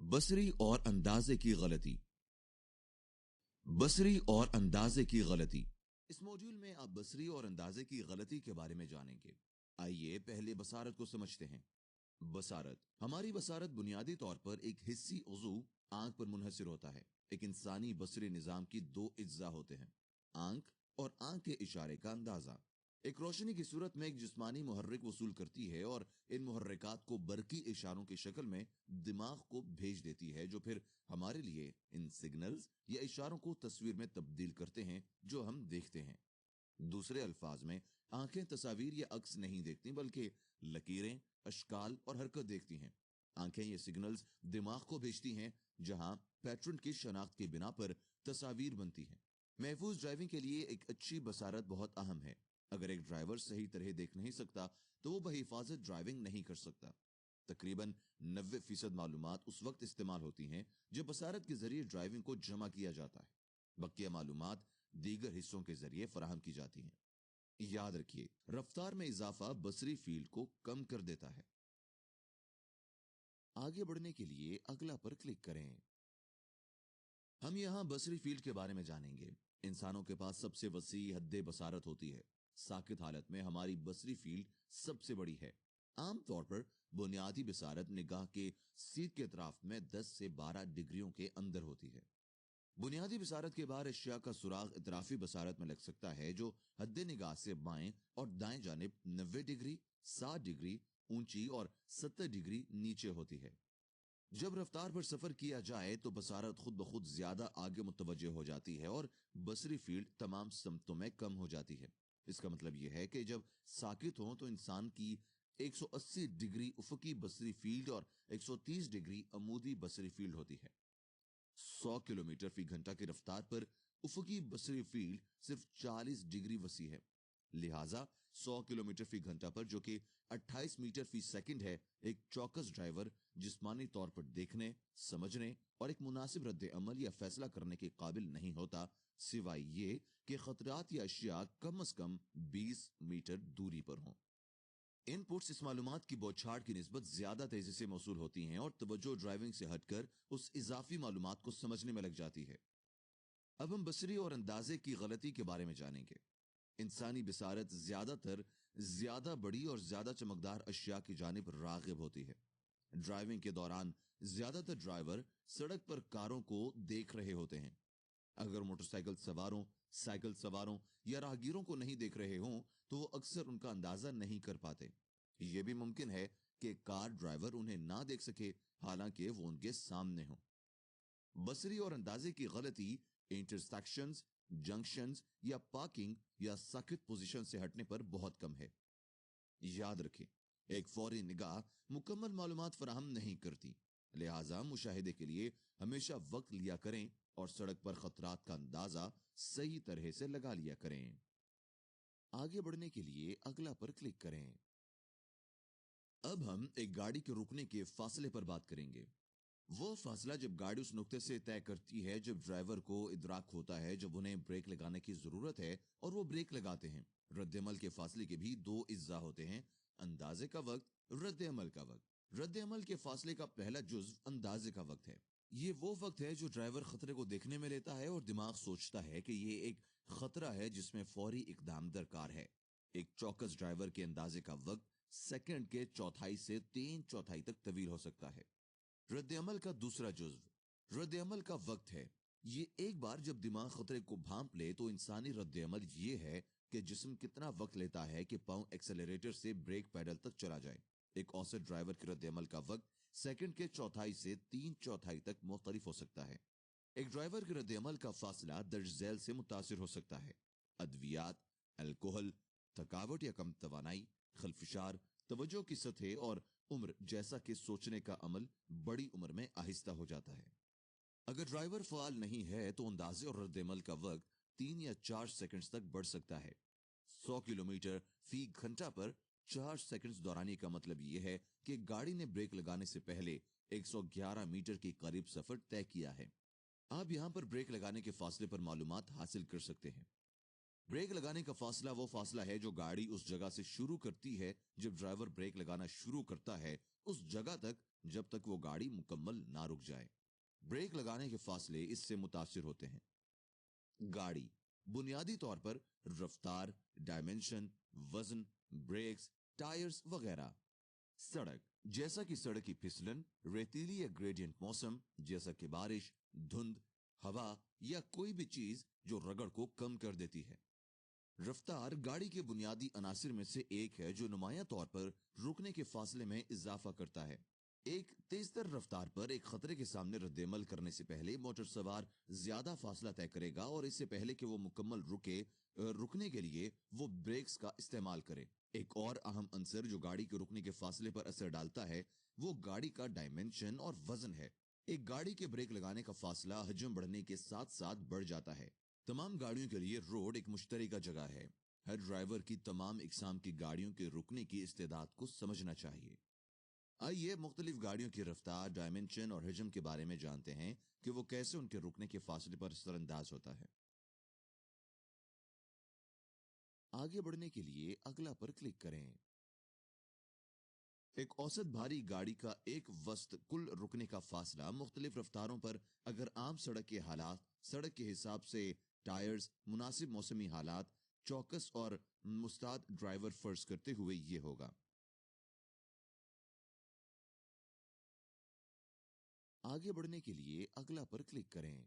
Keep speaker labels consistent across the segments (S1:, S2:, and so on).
S1: बसरी और अंदाजे की गलती। बसरी और अंदाजे की गलती। इस मॉड्यूल में आप बसरी और अंदाजे की गलती के बारे में जानेंगे। आइए पहले बसारत को समझते हैं। बसारत, हमारी बसारत बुनियादी तौर पर एक हिस्सी उज़ू आंख पर मुनहसिर होता है। एक इंसानी बसरी निजाम की दो अज्जा होते हैं, आंख और आंख के इशारे का अंदाजा। एक रोशनी की सूरत में एक जिस्मानी मुहर्रिक वसूल करती है और इन मुहर्रिकात को बरकी इशारों की शक्ल में दिमाग को भेज देती है, जो फिर हमारे लिए इन सिग्नल्स या इशारों को तस्वीर में तब्दील करते हैं जो हम देखते हैं। दूसरे अल्फाज में, आंखें तस्वीर या अक्स नहीं देखती बल्कि लकीरें, अशकाल और हरकत देखती हैं। आंखें ये सिग्नल्स दिमाग को भेजती हैं, जहां पैटर्न की शनाख्त की बिना पर तस्वीर बनती है। महफूज ड्राइविंग के लिए एक अच्छी बसारत बहुत अहम है। अगर एक ड्राइवर सही तरह देख नहीं सकता तो वो बहिफाजत ड्राइविंग नहीं कर सकता। तकरीबन 90% मालूमात उस वक्त इस्तेमाल होती हैं जब बसारत के जरिए ड्राइविंग को जमा किया जाता है। बकिया मालूमात दीगर हिस्सों के जरिए फराहम की जाती हैं। याद रखिए, रफ्तार में इजाफा बसरी फील्ड को कम कर देता है। आगे बढ़ने के लिए अगला पर क्लिक करें। हम यहाँ बसरी फील्ड के बारे में जानेंगे। इंसानों के पास सबसे वसी हद्दे बसारत होती है। साकित हालत में हमारी बसरी फील्ड सबसे बड़ी है। आमतौर पर बुनियादी बसारत निगाह के सीध के अतराफ में 10 से 12 डिग्रियों के अंदर होती है। बुनियादी बसारत के बाहर अशिया का सुराग इतराफी बसारत में लग सकता है, जो हद्दे निगाह से बाएं और दाएं जानिब 90 डिग्री, 60 डिग्री ऊंची और 70 डिग्री नीचे होती है। जब रफ्तार पर सफर किया जाए तो बसारत खुद ब खुद ज्यादा आगे मुतवज्जे हो जाती है और बसरी फील्ड तमाम समतों में कम हो जाती है। इसका मतलब यह है कि जब साकित हो तो इंसान की 180 डिग्री उफकी बसरी फील्ड और 130 डिग्री अमूदी बसरी फील्ड होती है। 100 किलोमीटर फी घंटा की रफ्तार पर उफकी बसरी फील्ड सिर्फ 40 डिग्री वसी है। लिहाजा 100 किलोमीटर फी घंटा पर, जो कि 28 मीटर फी सेकंड है, एक चौकस ड्राइवर जिस्मानी तौर पर देखने, समझने और एक मुनासिब रद्द अमल या फैसला करने के काबिल नहीं होता, सिवाय ये कि खतरात या अशिया कम अज कम 20 मीटर दूरी पर हों। इनपुट्स इस मालूमात की बौछार की निस्बत ज्यादा तेजी से मौसूल होती हैं और तवज्जो ड्राइविंग से हटकर उस इजाफी मालूमात को समझने में लग जाती है। अब हम बसरी और अंदाजे की गलती के बारे में जानेंगे। इंसानी बसारत ज्यादातर ज्यादा बड़ी और ज्यादा चमकदार अशिया की जानिब रागिब होती है। ड्राइविंग के दौरान ज्यादातर ड्राइवर सड़क पर कारों को देख रहे होते हैं। अगर मोटरसाइकिल सवारों, साइकिल सवारों या राहगीरों को नहीं देख रहे हों तो वो अक्सर उनका अंदाजा नहीं कर पाते। यह भी मुमकिन है कि कार ड्राइवर उन्हें ना देख सके, हालांकि वो उनके सामने हो। बसरी और अंदाजे की गलती इंटरसेक्शंस, जंक्शंस या पार्किंग या सख्त पोजीशन से हटने पर बहुत कम है। याद रखें, एक फौरी निगाह मुकम्मल मालूमात फराहम नहीं करती, लिहाजा मुशाहिदे के लिए हमेशा वक्त लिया करें और सड़क पर खतरात का अंदाजा सही तरह से लगा लिया करें। आगे बढ़ने के लिए अगला पर क्लिक करें। अब हम एक गाड़ी के रुकने के फासले पर बात करेंगे। वो फासला जब गाड़ी उस नुक्ते से तय करती है जब ड्राइवर को इदराक होता है जब उन्हें ब्रेक लगाने की जरूरत है और वो ब्रेक लगाते हैं। रद्द-ए-अमल के फासले के भी दो इज्जा होते हैं, अंदाजे का वक्त, रद्द-ए-अमल का वक्त। रद्द-ए-अमल के फासले का पहला जुज्व अंदाजे का वक्त है। ये वो वक्त है जो ड्राइवर खतरे को देखने में लेता है और दिमाग सोचता है कि ये एक खतरा है जिसमें फौरी इकदाम दरकार है। एक चौकस ड्राइवर के अंदाजे का वक्त सेकंड के चौथाई से 3/4 तक तवील हो सकता है। रद्द-ए-अमल का दूसरा जुज्व रद्द-ए-अमल का वक्त है। ये एक बार जब दिमाग खतरे को भांप ले तो इंसानी रद्द-ए-अमल ये है कि जिस्म कितना वक्त लेता है कि पांव एक्सेलरेटर से ब्रेक पैडल तक चला जाए। एक औसत ड्राइवर के रद्द-ए-अमल का वक्त सेकंड के चौथाई से 3/4 तक मुख्तलिफ हो सकता है। एक ड्राइवर के रद्द-ए-अमल का फासला दर्ज झैल से मुतासिर हो सकता है। अद्वियात, अल्कोहल, थकावट या कम तवानाई, खलफिशार, तवज्जो की सतह और उम्र जैसा कि सोचने का अमल बड़ी उम्र में आहिस्ता हो जाता है। अगर ड्राइवर फाल नहीं है तो अंदाजे और रद्द-ए-अमल का वक्त 3 या 4 सेकंड्स तक बढ़ सकता है। 100 किलोमीटर फी घंटा पर 4 सेकंड्स दौरानी का मतलब यह है कि गाड़ी ने ब्रेक लगाने से पहले 111 मीटर के करीब सफर तय किया है। आप यहां पर ब्रेक लगाने के फासले पर मालूमात हासिल कर सकते हैं। ब्रेक लगाने का फासला वो फासला है जो गाड़ी उस जगह से शुरू करती है जब ड्राइवर ब्रेक लगाना शुरू करता है उस जगह तक जब तक वो गाड़ी मुकम्मल ना रुक जाए। ब्रेक लगाने के फासले इससे मुतासिर होते हैं। गाड़ी बुनियादी तौर पर रफ्तार, डायमेंशन, वजन, ब्रेक्स, टायर्स वगैरह। सड़क जैसा कि सड़क की फिसलन, रेतीली या ग्रेडियंट मौसम जैसा कि बारिश, धुंध, हवा या कोई भी चीज जो रगड़ को कम कर देती है। रफ्तार गाड़ी के बुनियादी अनासिर में से एक है जो नुमाया तौर पर रुकने के फासले में इजाफा करता है। एक तेजतर रफ्तार पर एक खतरे के सामने रद्देमल करने से पहले मोटर सवार ज्यादा फासला तय करेगा और इससे पहले कि वो मुकम्मल रुकने के लिए वो ब्रेक्स का इस्तेमाल करे। एक और अहम अंसर जो गाड़ी के रुकने के फासले पर असर डालता है वो गाड़ी का डायमेंशन और वजन है। एक गाड़ी के ब्रेक लगाने का फासला हजम बढ़ने के साथ साथ बढ़ जाता है। तमाम गाड़ियों के लिए रोड एक मुश्तरका जगह है। हर ड्राइवर की तमाम इकसाम की गाड़ियों के रुकने की इस्तेदाद को समझना चाहिए। आइए मुख्तलिफ गाड़ियों की रफ्तार, डायमेंशन और हजम के बारे में जानते हैं कि वो कैसे उनके रुकने के फासले पर असरअंदाज होता है। आगे बढ़ने के लिए अगला पर क्लिक करें। एक औसत भारी गाड़ी का एक वस्त कुल रुकने का फासला मुख्तलिफ रफ्तारों पर अगर आम सड़क के हालात, सड़क के हिसाब से टायर्स, मुनासिब मौसमी हालात, चौकस और मुस्ताद ड्राइवर फर्ज करते हुए ये होगा। आगे बढ़ने के लिए अगला पर क्लिक करें।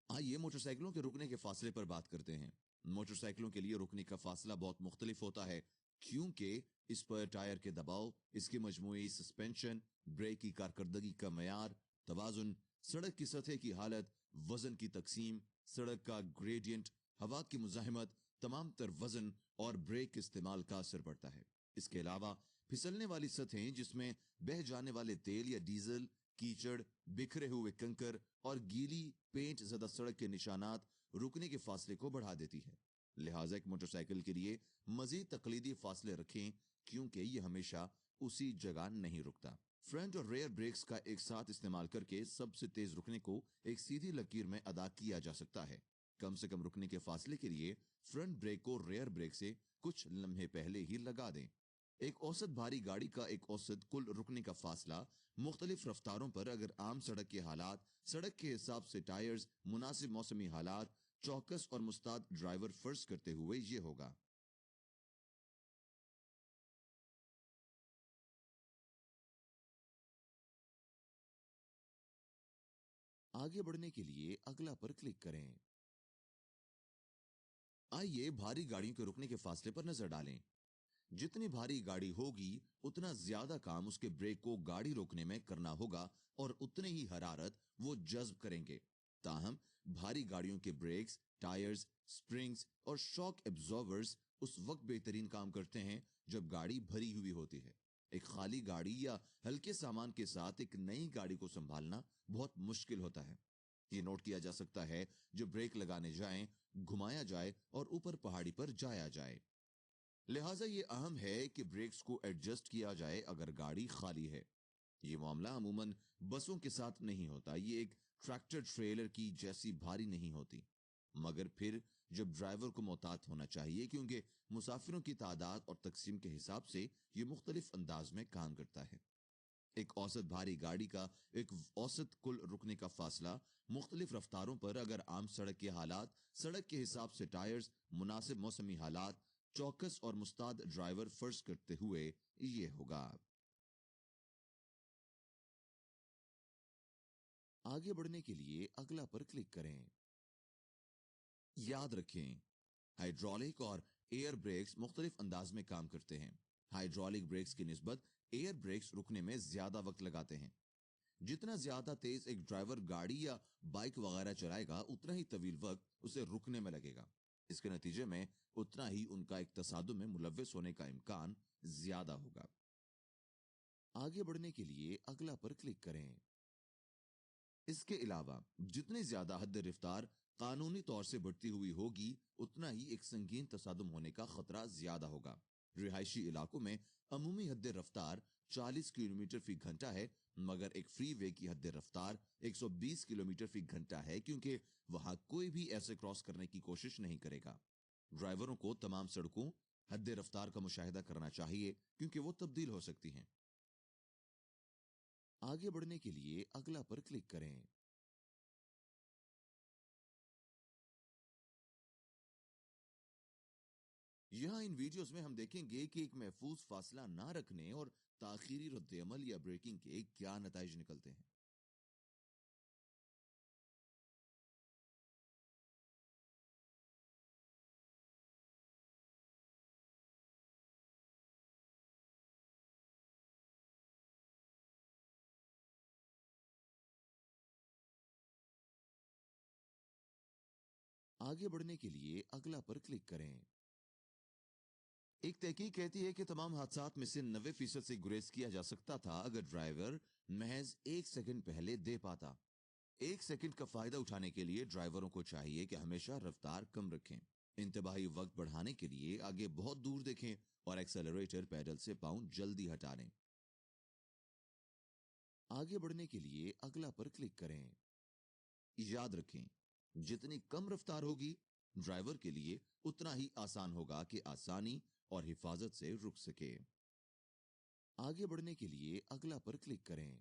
S1: आइए मोटरसाइकिलों के रुकने के फासले पर बात करते हैं। मोटरसाइकिलों के लिए रुकने का फासला बहुत मुख्तलिफ होता है क्योंकि इस पर टायर के दबाव, इसकी मजमूई सस्पेंशन, ब्रेक की कारकर्दगी का मयार, तवाजुन, सड़क की सतह की हालत, वजन की तकसीम, सड़क का ग्रेडियंट, हवा की मुजाहिमत, तमाम तर वजन और ब्रेक के इस्तेमाल का असर पड़ता है। इसके अलावा फिसलने वाली सतहें जिसमें बह जाने वाले तेल या डीजल, कीचड़, बिखरे हुए कंकर और गीली पेंट ज़दा सड़क के निशानात रुकने के फासले को बढ़ा देती है। लिहाजा एक मोटरसाइकिल के लिए मजीद तकलीदी फासले रखें क्योंकि ये हमेशा उसी जगह नहीं रुकता। फ्रंट और रेयर ब्रेक्स का एक साथ इस्तेमाल करके सबसे तेज रुकने को एक सीधी लकीर में अदा किया जा सकता है। कम से कम रुकने के फासले के लिए फ्रंट ब्रेक को रेयर ब्रेक से कुछ लम्हे पहले ही लगा दें। एक औसत भारी गाड़ी का एक औसत कुल रुकने का फासला मुख्तलिफ रफ्तारों पर अगर आम सड़क के हालात, सड़क के हिसाब से टायर्स, मुनासिब मौसमी हालात, चौकस और मुस्ताद ड्राइवर फर्ज करते हुए ये होगा। आगे बढ़ने के लिए अगला पर क्लिक करें। आइए भारी गाड़ियों के रुकने के फासले पर नजर डालें। जितनी भारी गाड़ी होगी उतना ज्यादा काम उसके ब्रेक को गाड़ी रोकने में करना होगा और उतने ही हरारत वो जज्ब करेंगे। ताहम भारी गाड़ियों के ब्रेक्स, टायर्स, स्प्रिंग्स और शॉक एब्जॉर्बर्स उस वक्त बेहतरीन काम करते हैं जब गाड़ी भरी हुई होती है। एक खाली गाड़ी या हल्के सामान के साथ एक नई गाड़ी को संभालना बहुत मुश्किल होता है। ये नोट किया जा सकता है जो ब्रेक लगाने जाएं, घुमाया जाए और ऊपर पहाड़ी पर जाया जाए। लिहाजा ये अहम है कि ब्रेक्स को एडजस्ट किया जाए अगर गाड़ी खाली है। ये मामला अमूमन बसों के साथ नहीं होता। ये एक ट्रैक्टर ट्रेलर की जैसी भारी नहीं होती। मगर फिर जब ड्राइवर को मोहतात होना चाहिए क्योंकि मुसाफिरों की तादाद और तकसीम के हिसाब से ये मुख्तलिफ अंदाज में काम करता है। एक औसत भारी गाड़ी का एक औसत कुल रुकने का फासला मुख्तलिफ रफ्तारों पर अगर आम सड़क के हालात, सड़क के हिसाब से टायर्स, मुनासिब मौसमी हालात, चौकस और मुस्ताद ड्राइवर फर्ज करते हुए ये होगा। आगे बढ़ने के लिए अगला पर क्लिक करें। याद रखें, हाइड्रोलिक और एयर ब्रेक्स मुख्तलिफ अंदाज में काम करते हैं। हाइड्रोलिक ब्रेक्स की निस्बत एयर ब्रेक्स रुकने में ज्यादा वक्त लगाते हैं। जितना ज्यादा तेज एक ड्राइवर गाड़ी या बाइक वगैरह चलाएगा उतना ही तवील वक्त उसे रुकने में लगेगा। इसके नतीजे में उतना ही उनका एक तसादुम में मुलव्वस होने का इम्कान ज्यादा होगा। आगे बढ़ने के लिए अगला पर क्लिक करें। इसके अलावा जितनी ज्यादा हद रफ्तार कानूनी तौर से बढ़ती हुई होगी उतना ही एक संगीन तसादुम होने का खतरा ज्यादा होगा। रिहायशी इलाकों में अमूमी हद रफ्तार 40 किलोमीटर फी घंटा है मगर एक फ्री वे की हद रफ्तार 120 किलोमीटर फी घंटा है क्योंकि वहां कोई भी ऐसे क्रॉस करने की कोशिश नहीं करेगा। ड्राइवरों को तमाम सड़कों حد رفتار کا مشاہدہ کرنا چاہیے کیونکہ وہ تبدیل ہو سکتی ہیں۔ آگے بڑھنے کے لیے اگلا پر کلک کریں۔ یہاں ان ویڈیوز میں ہم دیکھیں گے کہ ایک محفوظ فاصلہ نہ رکھنے اور تاخیری رد عمل یا بریکنگ کے کیا نتائج نکلتے ہیں۔ آگے بڑھنے کے لیے اگلا پر کلک کریں۔ ایک تحقیق کہتی ہے کہ تمام حادثات میں سے 90% سے گریز کیا جا سکتا تھا اگر ڈرائیور محض 1 سیکنڈ پہلے دے پاتا۔ 1 سیکنڈ کا فائدہ اٹھانے کے لیے ڈرائیوروں کو چاہیے کہ ہمیشہ رفتار کم رکھیں، انتباہی وقت بڑھانے کے لیے آگے بہت دور دیکھیں اور ایکسلریٹر پیڈل سے پاؤں جلدی ہٹا لیں۔ آگے بڑھنے کے لیے اگلا پر کلک کریں۔ یاد رکھیں، جتنی کم رفتار ہوگی ڈرائیور کے لیے اتنا ہی آسان ہوگا کہ آسانی اور حفاظت سے رک سکے۔ آگے بڑھنے کے لیے اگلا پر کلک کریں۔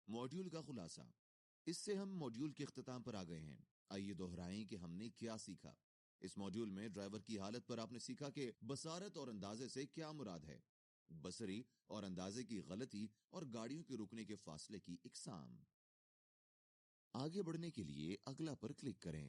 S1: موڈیول کا خلاصہ۔ اس سے ہم موڈیول کے اختتام پر آ گئے ہیں۔ آئیے دہرائیں کہ ہم نے کیا سیکھا۔ اس موڈیول میں ڈرائیور کی حالت پر آپ نے سیکھا کہ بصارت اور اندازے سے کیا مراد ہے، بصری اور اندازے کی غلطی اور گاڑیوں کے رکنے کے فاصلے کی اقسام۔ آگے بڑھنے کے لیے اگلا پر کلک کریں۔